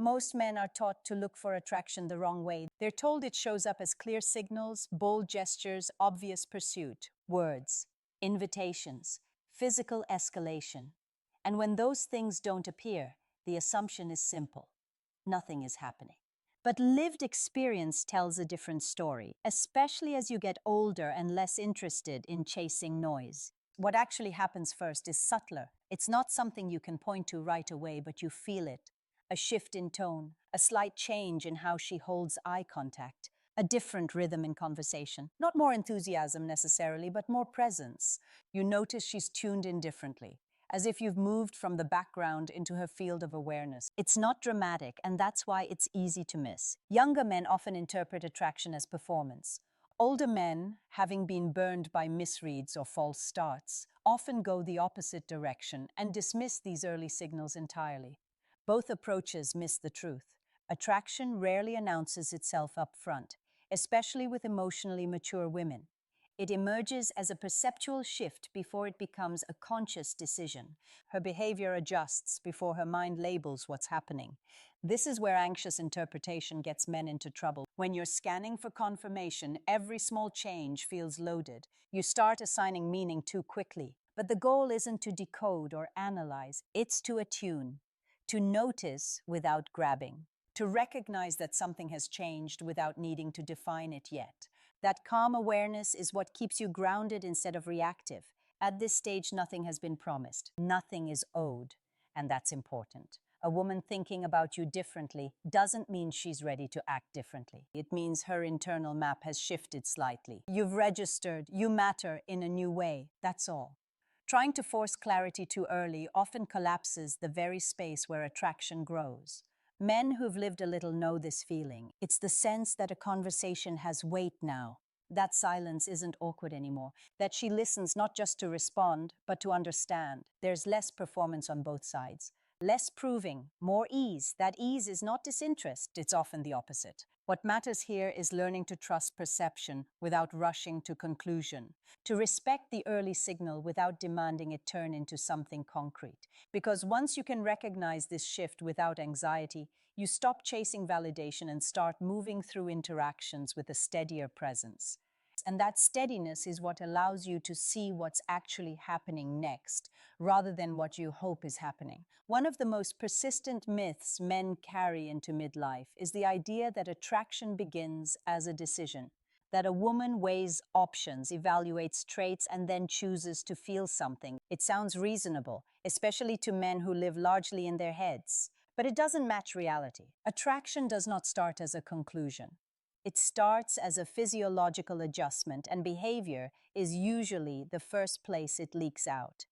Most men are taught to look for attraction the wrong way. They're told it shows up as clear signals, bold gestures, obvious pursuit, words, invitations, physical escalation. And when those things don't appear, the assumption is simple: nothing is happening. But lived experience tells a different story, especially as you get older and less interested in chasing noise. What actually happens first is subtler. It's not something you can point to right away, but you feel it. A shift in tone, a slight change in how she holds eye contact, a different rhythm in conversation. Not more enthusiasm necessarily, but more presence. You notice she's tuned in differently, as if you've moved from the background into her field of awareness. It's not dramatic, and that's why it's easy to miss. Younger men often interpret attraction as performance. Older men, having been burned by misreads or false starts, often go the opposite direction and dismiss these early signals entirely. Both approaches miss the truth. Attraction rarely announces itself up front, especially with emotionally mature women. It emerges as a perceptual shift before it becomes a conscious decision. Her behavior adjusts before her mind labels what's happening. This is where anxious interpretation gets men into trouble. When you're scanning for confirmation, every small change feels loaded. You start assigning meaning too quickly. But the goal isn't to decode or analyze, it's to attune, to notice without grabbing, to recognize that something has changed without needing to define it yet. That calm awareness is what keeps you grounded instead of reactive. At this stage, nothing has been promised. Nothing is owed, and that's important. A woman thinking about you differently doesn't mean she's ready to act differently. It means her internal map has shifted slightly. You've registered, you matter in a new way, that's all. Trying to force clarity too early often collapses the very space where attraction grows. Men who've lived a little know this feeling. It's the sense that a conversation has weight now. That silence isn't awkward anymore. That she listens not just to respond, but to understand. There's less performance on both sides. Less proving, more ease. That ease is not disinterest, it's often the opposite. What matters here is learning to trust perception without rushing to conclusion, to respect the early signal without demanding it turn into something concrete. Because once you can recognize this shift without anxiety, you stop chasing validation and start moving through interactions with a steadier presence. And that steadiness is what allows you to see what's actually happening next, rather than what you hope is happening. One of the most persistent myths men carry into midlife is the idea that attraction begins as a decision, that a woman weighs options, evaluates traits, and then chooses to feel something. It sounds reasonable, especially to men who live largely in their heads. But it doesn't match reality. Attraction does not start as a conclusion. It starts as a physiological adjustment, and behavior is usually the first place it leaks out.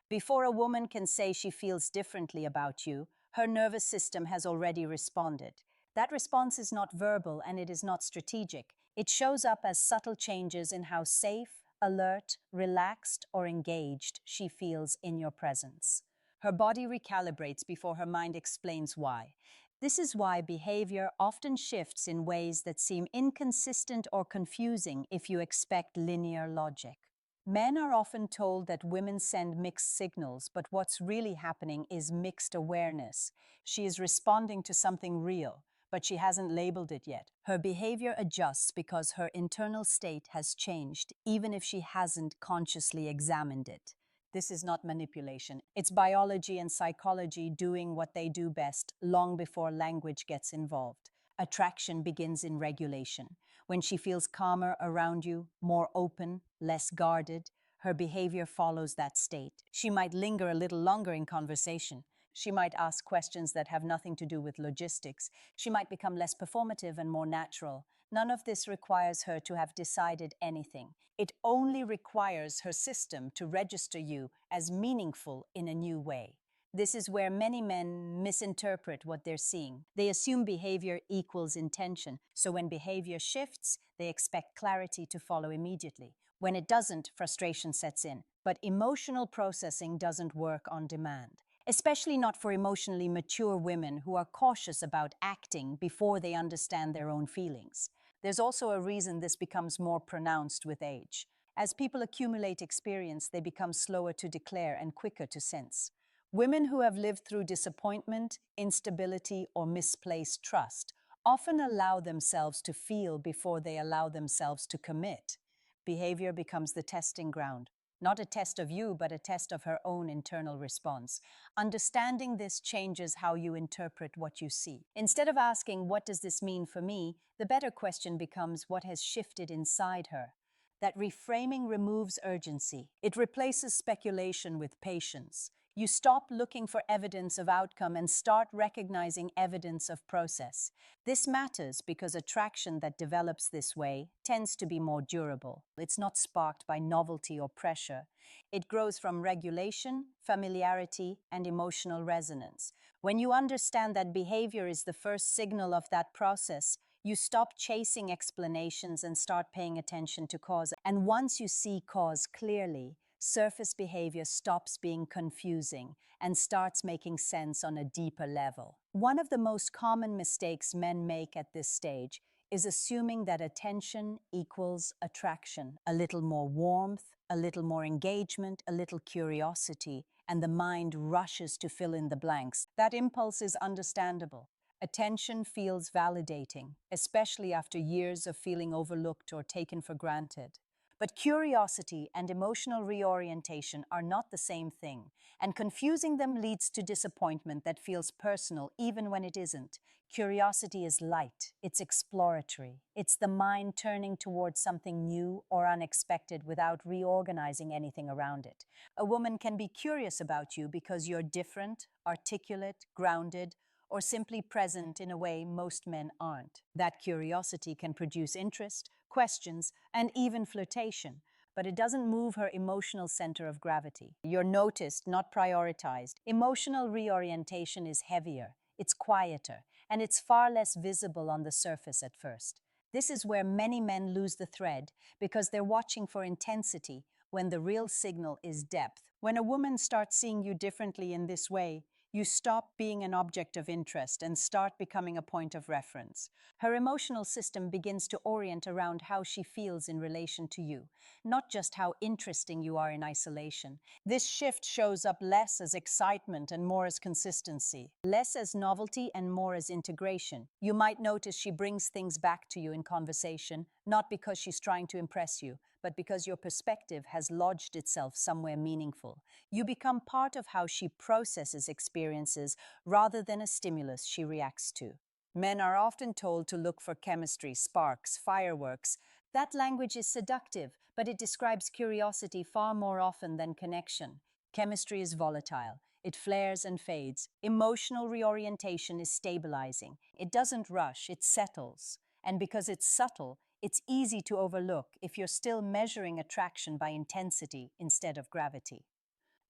Before a woman can say she feels differently about you, her nervous system has already responded. That response is not verbal and it is not strategic. It shows up as subtle changes in how safe, alert, relaxed, or engaged she feels in your presence. Her body recalibrates before her mind explains why. This is why behavior often shifts in ways that seem inconsistent or confusing if you expect linear logic. Men are often told that women send mixed signals, but what's really happening is mixed awareness. She is responding to something real, but she hasn't labeled it yet. Her behavior adjusts because her internal state has changed, even if she hasn't consciously examined it. This is not manipulation. It's biology and psychology doing what they do best long before language gets involved. Attraction begins in regulation. When she feels calmer around you, more open, less guarded, her behavior follows that state. She might linger a little longer in conversation. She might ask questions that have nothing to do with logistics. She might become less performative and more natural. None of this requires her to have decided anything. It only requires her system to register you as meaningful in a new way. This is where many men misinterpret what they're seeing. They assume behavior equals intention, so when behavior shifts, they expect clarity to follow immediately. When it doesn't, frustration sets in. But emotional processing doesn't work on demand, especially not for emotionally mature women who are cautious about acting before they understand their own feelings. There's also a reason this becomes more pronounced with age. As people accumulate experience, they become slower to declare and quicker to sense. Women who have lived through disappointment, instability, or misplaced trust often allow themselves to feel before they allow themselves to commit. Behavior becomes the testing ground, not a test of you, but a test of her own internal response. Understanding this changes how you interpret what you see. Instead of asking, "What does this mean for me?" the better question becomes, "What has shifted inside her?" That reframing removes urgency. It replaces speculation with patience. You stop looking for evidence of outcome and start recognizing evidence of process. This matters because attraction that develops this way tends to be more durable. It's not sparked by novelty or pressure. It grows from regulation, familiarity, and emotional resonance. When you understand that behavior is the first signal of that process, you stop chasing explanations and start paying attention to cause. And once you see cause clearly, surface behavior stops being confusing and starts making sense on a deeper level. One of the most common mistakes men make at this stage is assuming that attention equals attraction. A little more warmth, a little more engagement, a little curiosity, and the mind rushes to fill in the blanks. That impulse is understandable. Attention feels validating, especially after years of feeling overlooked or taken for granted. But curiosity and emotional reorientation are not the same thing, and confusing them leads to disappointment that feels personal even when it isn't. Curiosity is light, it's exploratory. It's the mind turning towards something new or unexpected without reorganizing anything around it. A woman can be curious about you because you're different, articulate, grounded, or simply present in a way most men aren't. That curiosity can produce interest, questions, and even flirtation, but it doesn't move her emotional center of gravity. You're noticed, not prioritized. Emotional reorientation is heavier, it's quieter, and it's far less visible on the surface at first. This is where many men lose the thread because they're watching for intensity when the real signal is depth. When a woman starts seeing you differently in this way, you stop being an object of interest and start becoming a point of reference. Her emotional system begins to orient around how she feels in relation to you, not just how interesting you are in isolation. This shift shows up less as excitement and more as consistency, less as novelty and more as integration. You might notice she brings things back to you in conversation, not because she's trying to impress you, but because your perspective has lodged itself somewhere meaningful. You become part of how she processes experiences rather than a stimulus she reacts to. Men are often told to look for chemistry, sparks, fireworks. That language is seductive, but it describes curiosity far more often than connection. Chemistry is volatile. It flares and fades. Emotional reorientation is stabilizing. It doesn't rush, it settles. And because it's subtle, it's easy to overlook if you're still measuring attraction by intensity instead of gravity.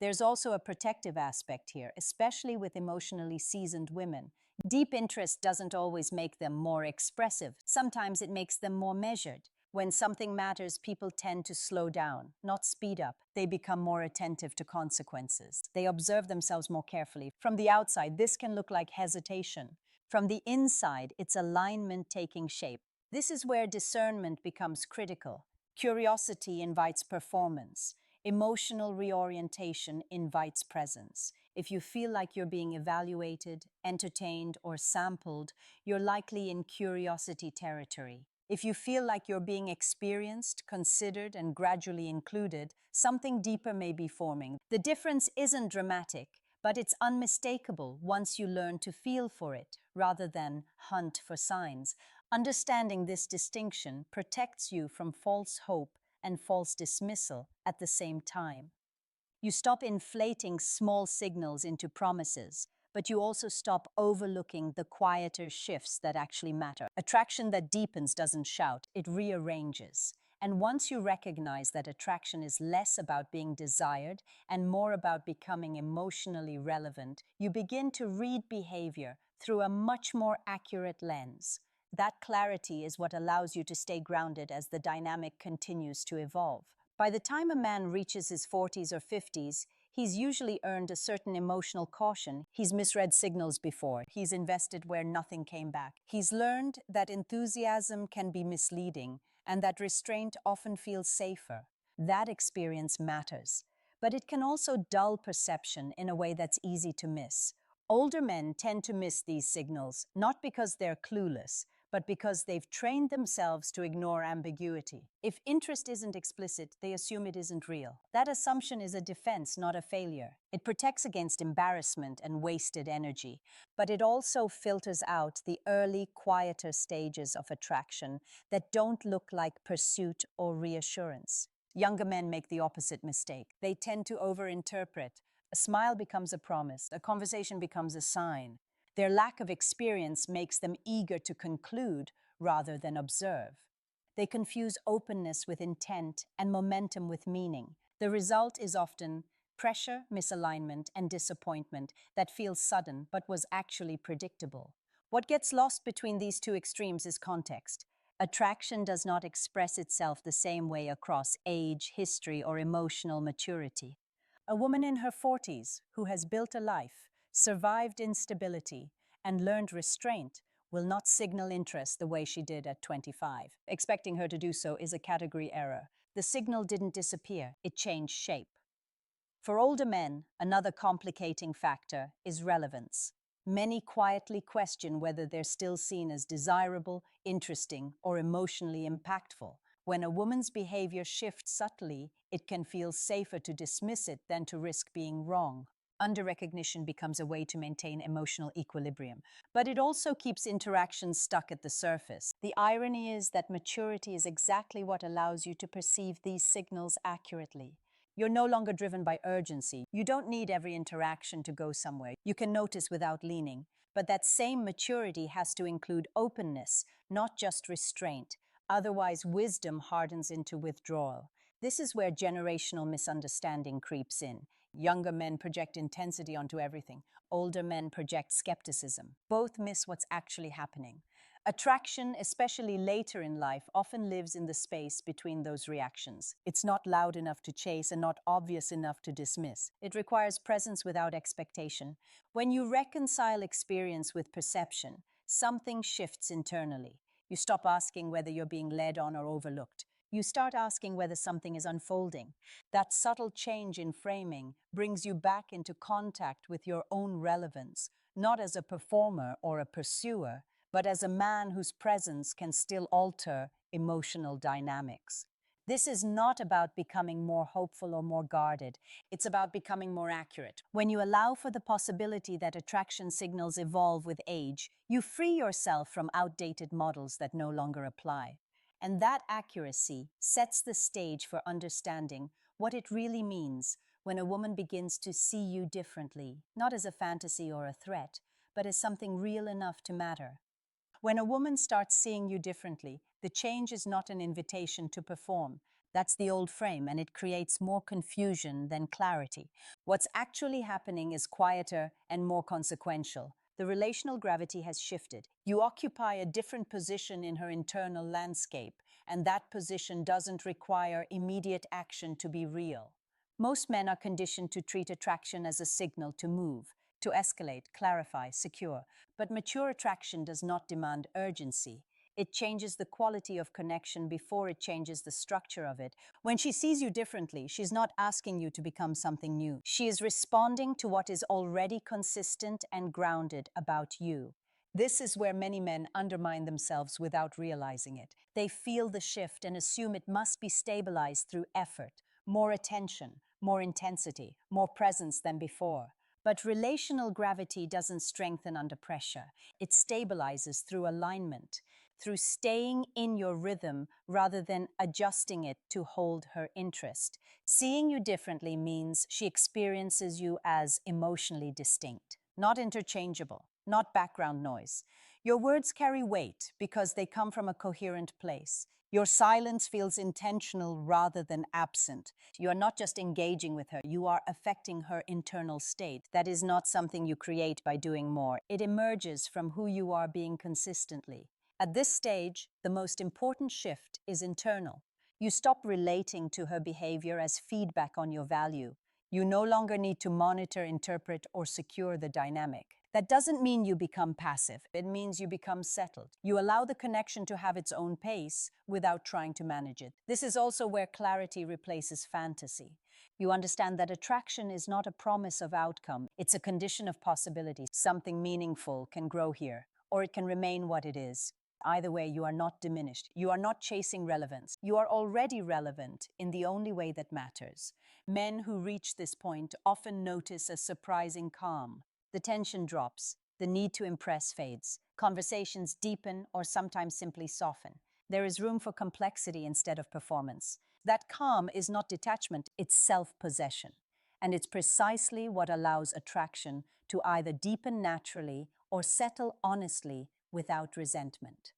There's also a protective aspect here, especially with emotionally seasoned women. Deep interest doesn't always make them more expressive. Sometimes it makes them more measured. When something matters, people tend to slow down, not speed up. They become more attentive to consequences. They observe themselves more carefully. From the outside, this can look like hesitation. From the inside, it's alignment taking shape. This is where discernment becomes critical. Curiosity invites performance. Emotional reorientation invites presence. If you feel like you're being evaluated, entertained, or sampled, you're likely in curiosity territory. If you feel like you're being experienced, considered, and gradually included, something deeper may be forming. The difference isn't dramatic, but it's unmistakable once you learn to feel for it rather than hunt for signs. Understanding this distinction protects you from false hope and false dismissal at the same time. You stop inflating small signals into promises, but you also stop overlooking the quieter shifts that actually matter. Attraction that deepens doesn't shout, it rearranges. And once you recognize that attraction is less about being desired and more about becoming emotionally relevant, you begin to read behavior through a much more accurate lens. That clarity is what allows you to stay grounded as the dynamic continues to evolve. By the time a man reaches his 40s or 50s, he's usually earned a certain emotional caution. He's misread signals before. He's invested where nothing came back. He's learned that enthusiasm can be misleading and that restraint often feels safer. That experience matters. but it can also dull perception in a way that's easy to miss. Older men tend to miss these signals, not because they're clueless, but because they've trained themselves to ignore ambiguity. If interest isn't explicit, they assume it isn't real. That assumption is a defense, not a failure. It protects against embarrassment and wasted energy, but it also filters out the early, quieter stages of attraction that don't look like pursuit or reassurance. Younger men make the opposite mistake. They tend to overinterpret. A smile becomes a promise, a conversation becomes a sign. Their lack of experience makes them eager to conclude rather than observe. They confuse openness with intent and momentum with meaning. The result is often pressure, misalignment, and disappointment that feels sudden but was actually predictable. What gets lost between these two extremes is context. Attraction does not express itself the same way across age, history, or emotional maturity. A woman in her 40s who has built a life, survived instability, and learned restraint will not signal interest the way she did at 25. Expecting her to do so is a category error. The signal didn't disappear, it changed shape. For older men, another complicating factor is relevance. Many quietly question whether they're still seen as desirable, interesting, or emotionally impactful. When a woman's behavior shifts subtly, it can feel safer to dismiss it than to risk being wrong. Under-recognition becomes a way to maintain emotional equilibrium, but it also keeps interactions stuck at the surface. The irony is that maturity is exactly what allows you to perceive these signals accurately. You're no longer driven by urgency. You don't need every interaction to go somewhere. You can notice without leaning. But that same maturity has to include openness, not just restraint. Otherwise, wisdom hardens into withdrawal. This is where generational misunderstanding creeps in. Younger men project intensity onto everything. Older men project skepticism. Both miss what's actually happening. Attraction, especially later in life, often lives in the space between those reactions. It's not loud enough to chase and not obvious enough to dismiss. It requires presence without expectation. When you reconcile experience with perception, something shifts internally. You stop asking whether you're being led on or overlooked. You start asking whether something is unfolding. That subtle change in framing brings you back into contact with your own relevance, not as a performer or a pursuer, but as a man whose presence can still alter emotional dynamics. This is not about becoming more hopeful or more guarded. It's about becoming more accurate. When you allow for the possibility that attraction signals evolve with age, you free yourself from outdated models that no longer apply. And that accuracy sets the stage for understanding what it really means when a woman begins to see you differently, not as a fantasy or a threat, but as something real enough to matter. When a woman starts seeing you differently, the change is not an invitation to perform. That's the old frame, and it creates more confusion than clarity. What's actually happening is quieter and more consequential. The relational gravity has shifted. You occupy a different position in her internal landscape, and that position doesn't require immediate action to be real. Most men are conditioned to treat attraction as a signal to move, to escalate, clarify, secure. But mature attraction does not demand urgency. It changes the quality of connection before it changes the structure of it. When she sees you differently, she's not asking you to become something new. She is responding to what is already consistent and grounded about you. This is where many men undermine themselves without realizing it. They feel the shift and assume it must be stabilized through effort, more attention, more intensity, more presence than before. But relational gravity doesn't strengthen under pressure. It stabilizes through alignment, through staying in your rhythm rather than adjusting it to hold her interest. Seeing you differently means she experiences you as emotionally distinct, not interchangeable, not background noise. Your words carry weight because they come from a coherent place. Your silence feels intentional rather than absent. You are not just engaging with her, you are affecting her internal state. That is not something you create by doing more. It emerges from who you are being consistently. At this stage, the most important shift is internal. You stop relating to her behavior as feedback on your value. You no longer need to monitor, interpret, or secure the dynamic. That doesn't mean you become passive. It means you become settled. You allow the connection to have its own pace without trying to manage it. This is also where clarity replaces fantasy. You understand that attraction is not a promise of outcome. It's a condition of possibility. Something meaningful can grow here, or it can remain what it is. Either way, you are not diminished. You are not chasing relevance. You are already relevant in the only way that matters. Men who reach this point often notice a surprising calm. The tension drops. The need to impress fades. Conversations deepen or sometimes simply soften. There is room for complexity instead of performance. That calm is not detachment, it's self-possession. And it's precisely what allows attraction to either deepen naturally or settle honestly without resentment.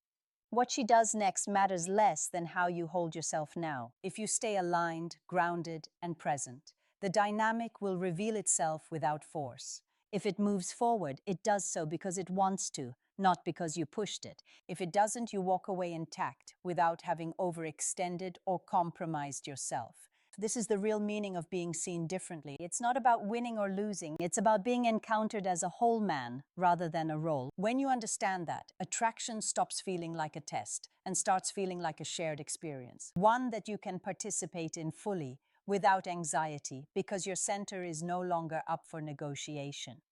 What she does next matters less than how you hold yourself now. If you stay aligned, grounded, and present, the dynamic will reveal itself without force. If it moves forward, it does so because it wants to, not because you pushed it. If it doesn't, you walk away intact without having overextended or compromised yourself. This is the real meaning of being seen differently. It's not about winning or losing. It's about being encountered as a whole man rather than a role. When you understand that, attraction stops feeling like a test and starts feeling like a shared experience. One that you can participate in fully without anxiety because your center is no longer up for negotiation.